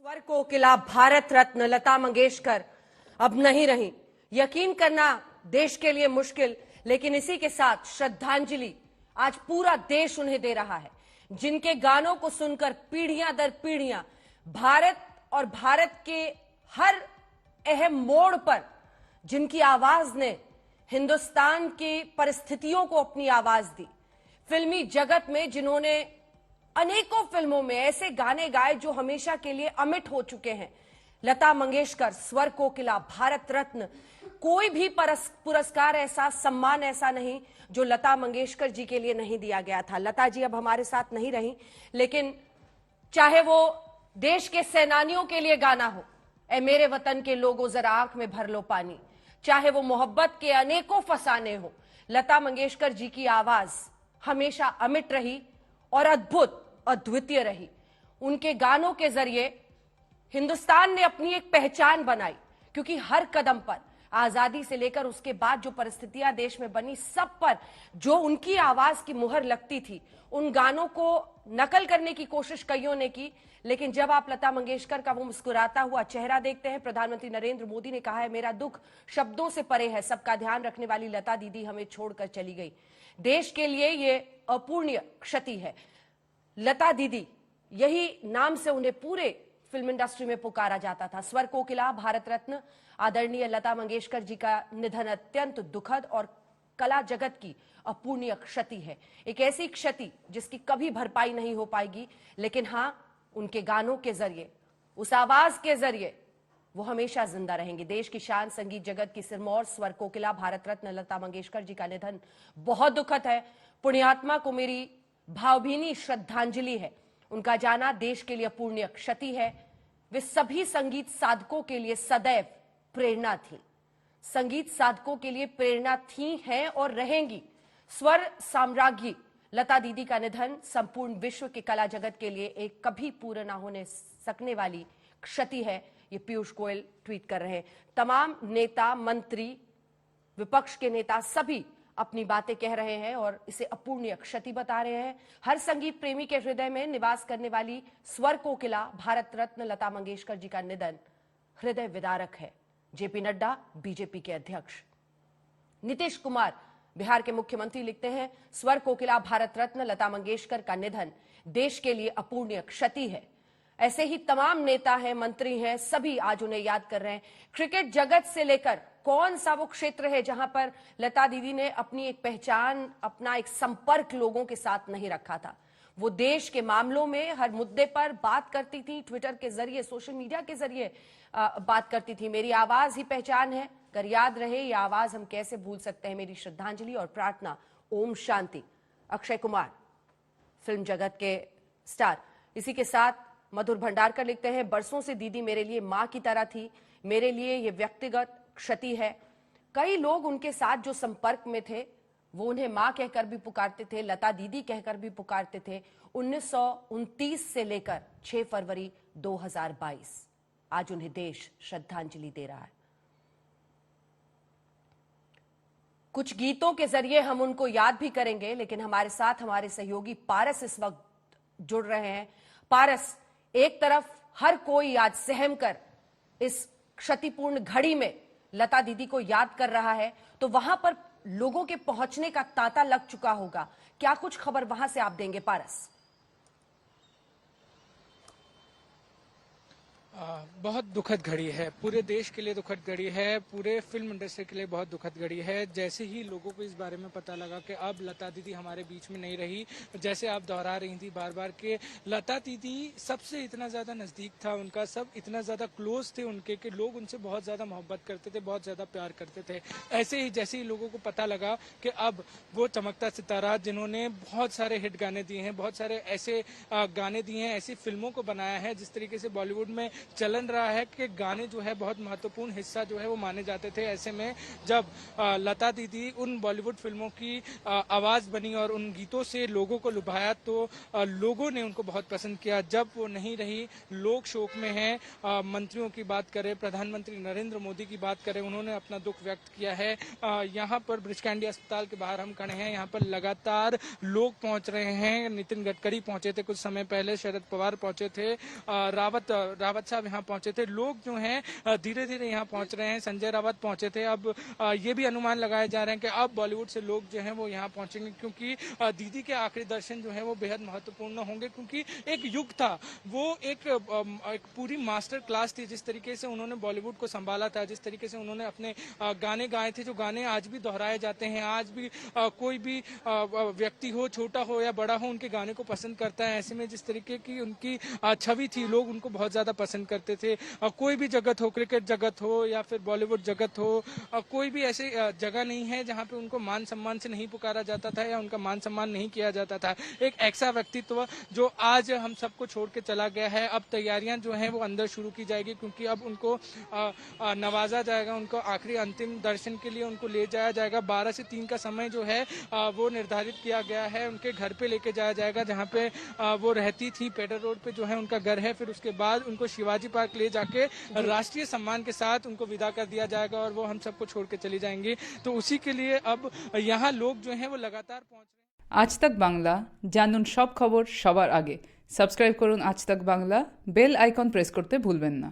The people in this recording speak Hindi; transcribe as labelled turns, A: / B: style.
A: स्वर कोकिला भारत रत्न लता मंगेशकर अब नहीं रही। यकीन करना देश के लिए मुश्किल, लेकिन इसी के साथ श्रद्धांजलि आज पूरा देश उन्हें दे रहा है, जिनके गानों को सुनकर पीढ़ियां दर पीढ़ियां भारत और भारत के हर अहम मोड़ पर जिनकी आवाज ने हिंदुस्तान की परिस्थितियों को अपनी आवाज दी। फिल्मी जगत में जिन्होंने अनेकों फिल्मों में ऐसे गाने गाए जो हमेशा के लिए अमिट हो चुके हैं। लता मंगेशकर, स्वर कोकिला, भारत रत्न, कोई भी पुरस्कार ऐसा, सम्मान ऐसा नहीं जो लता मंगेशकर जी के लिए नहीं दिया गया था। लता जी अब हमारे साथ नहीं रही, लेकिन चाहे वो देश के सेनानियों के लिए गाना हो, ए मेरे वतन के लोगों जरा आंख में भर लो पानी, चाहे वो मोहब्बत के अनेकों फसाने हो, लता मंगेशकर जी की आवाज हमेशा अमिट रही और अद्भुत, अद्वितीय रही। उनके गानों के जरिए हिंदुस्तान ने अपनी एक पहचान बनाई, क्योंकि हर कदम पर आजादी से लेकर उसके बाद जो परिस्थितियां देश में बनी, सब पर जो उनकी आवाज की मुहर लगती थी, उन गानों को नकल करने की कोशिश कईयों ने की। लेकिन जब आप लता मंगेशकर का वो मुस्कुराता हुआ चेहरा देखते हैं, प्रधानमंत्री नरेंद्र मोदी ने कहा है, मेरा दुख शब्दों से परे है, सबका ध्यान रखने वाली लता दीदी हमें छोड़कर चली गई। देश के लिए ये अपूर्णीय क्षति है। लता दीदी, यही नाम से उन्हें पूरे फिल्म इंडस्ट्री में पुकारा जाता था। स्वर कोकिला, भारत रत्न आदरणीय लता मंगेशकर जी का निधन अत्यंत दुखद और कला जगत की अपूर्णीय क्षति है। एक ऐसी क्षति जिसकी कभी भरपाई नहीं हो पाएगी, लेकिन हां, उनके गानों के जरिए, उस आवाज के जरिए वो हमेशा जिंदा रहेंगे। देश की शान, संगीत जगत की सिरमौर स्वर कोकिला, भारत रत्न लता मंगेशकर जी का निधन बहुत दुखद है। पुण्यात्मा को मेरी भावभीनी श्रद्धांजलि है। उनका जाना देश के लिए अपूर्णीय क्षति है। वे सभी संगीत साधकों के लिए सदैव प्रेरणा थी, संगीत साधकों के लिए प्रेरणा थी, हैं और रहेंगी। स्वर साम्राज्ञी लता दीदी का निधन संपूर्ण विश्व के कला जगत के लिए एक कभी पूर्ण ना होने सकने वाली क्षति है। ये पीयूष गोयल ट्वीट कर रहे हैं। तमाम नेता, मंत्री, विपक्ष के नेता सभी अपनी बातें कह रहे हैं और इसे अपूर्णीय क्षति बता रहे हैं। हर संगीत प्रेमी के हृदय में निवास करने वाली स्वर कोकिला, भारत रत्न लता मंगेशकर जी का निधन हृदय विदारक है। जेपी नड्डा, बीजेपी के अध्यक्ष, नीतीश कुमार, बिहार के मुख्यमंत्री लिखते हैं, स्वर कोकिला, भारत रत्न लता मंगेशकर का निधन देश के लिए अपूर्णीय क्षति है। ऐसे ही तमाम नेता हैं, मंत्री हैं, सभी आज उन्हें याद कर रहे हैं। क्रिकेट जगत से लेकर कौन सा वो क्षेत्र है जहां पर लता दीदी ने अपनी एक पहचान, अपना एक संपर्क लोगों के साथ नहीं रखा था। वो देश के मामलों में हर मुद्दे पर बात करती थी, ट्विटर के जरिए, सोशल मीडिया के जरिए बात करती थी। मेरी आवाज ही पहचान है, अगर याद रहे ये आवाज हम कैसे भूल सकते हैं। मेरी श्रद्धांजलि और प्रार्थना, ओम शांति। अक्षय कुमार, फिल्म जगत के स्टार। इसी के साथ मधुर भंडारकर लिखते हैं, बरसों से दीदी मेरे लिए मां की तरह थी, मेरे लिए ये व्यक्तिगत क्षति है। कई लोग उनके साथ जो संपर्क में थे वो उन्हें मां कहकर भी पुकारते थे, लता दीदी कहकर भी पुकारते थे। 1929 से लेकर 6 फरवरी 2022 आज उन्हें देश श्रद्धांजलि दे रहा है। कुछ गीतों के जरिए हम उनको याद भी करेंगे, लेकिन हमारे साथ हमारे सहयोगी पारस इस वक्त जुड़ रहे हैं। पारस, एक तरफ हर कोई आज सहम कर इस क्षतिपूर्ण घड़ी में लता दीदी को याद कर रहा है, तो वहां पर लोगों के पहुंचने का तांता लग चुका होगा। क्या कुछ खबर वहां से आप देंगे पारस?
B: बहुत दुखद घड़ी है, पूरे देश के लिए दुखद घड़ी है, पूरे फिल्म इंडस्ट्री के लिए बहुत दुखद घड़ी है। जैसे ही लोगों को इस बारे में पता लगा कि अब लता दीदी हमारे बीच में नहीं रही, जैसे आप दोहरा रही थी बार बार कि लता दीदी सबसे इतना ज़्यादा नज़दीक था उनका, सब इतना ज़्यादा क्लोज थे उनके कि लोग उनसे बहुत ज़्यादा मोहब्बत करते थे, बहुत ज़्यादा प्यार करते थे। ऐसे ही जैसे ही लोगों को पता लगा कि अब वो चमकता सितारा जिन्होंने बहुत सारे हिट गाने दिए हैं, बहुत सारे ऐसे गाने दिए हैं, ऐसी फिल्मों को बनाया है, जिस तरीके से बॉलीवुड में चलन रहा है कि गाने जो है बहुत महत्वपूर्ण हिस्सा जो है वो माने जाते थे। ऐसे में जब लता दीदी उन बॉलीवुड फिल्मों की आवाज बनी और उन गीतों से लोगों को लुभाया, तो लोगों ने उनको बहुत पसंद किया। जब वो नहीं रही, लोग शोक में हैं। मंत्रियों की बात करें, प्रधानमंत्री नरेंद्र मोदी की बात करें, उन्होंने अपना दुख व्यक्त किया है। यहाँ पर ब्रिज कैंडी अस्पताल के बाहर हम खड़े हैं, यहाँ पर लगातार लोग पहुंच रहे हैं। नितिन गडकरी पहुंचे थे कुछ समय पहले, शरद पवार पहुंचे थे, रावत साहब यहाँ पहुंचे थे, लोग जो हैं धीरे धीरे यहाँ पहुंच रहे हैं। संजय राउत पहुंचे थे, अब ये भी अनुमान लगाए जा रहे हैं कि अब बॉलीवुड से लोग जो हैं वो यहाँ पहुंचेंगे, क्योंकि दीदी के आखिरी दर्शन जो है वो बेहद महत्वपूर्ण होंगे। क्योंकि एक युग था, वो एक पूरी मास्टर क्लास थी, जिस तरीके से उन्होंने बॉलीवुड को संभाला था, जिस तरीके से उन्होंने अपने गाने गाए थे, जो गाने आज भी दोहराए जाते हैं। आज भी कोई भी व्यक्ति हो, छोटा हो या बड़ा हो, उनके गाने को पसंद करता है। ऐसे में जिस तरीके की उनकी छवि थी, लोग उनको बहुत ज्यादा पसंद करते थे। कोई भी जगत हो, क्रिकेट जगत हो या फिर बॉलीवुड जगत हो, कोई भी ऐसी जगह नहीं है जहां पे उनको मान सम्मान से नहीं पुकारा जाता था या उनका मान सम्मान नहीं किया जाता था। एक ऐसा व्यक्तित्व जो आज हम सबको छोड़ के चला गया है। अब तैयारियां जो हैं वो अंदर शुरू की जाएगी, क्योंकि अब उनको नवाजा जाएगा, उनको आखिरी अंतिम दर्शन के लिए उनको ले जाया जाएगा। 12 से 3 का समय जो है वो निर्धारित किया गया है। उनके घर पे लेके जाया जाएगा, जहाँ पे वो रहती थी, पेडर रोड पे जो है उनका घर है। फिर उसके बाद उनको शिवाजी पार्क ले जाके राष्ट्रीय सम्मान के साथ उनको विदा कर दिया जाएगा और वो हम सबको छोड़ के चली जाएंगी। तो उसी के लिए अब यहाँ लोग जो हैं वो लगातार पहुंच रहे हैं।
C: আজ তাক বাংলা, জানুন সব খবর সবার আগে। সাবস্ক্রাইব করুন আজ তাক বাংলা, বেল আইকন প্রেস করতে ভুলবেন না।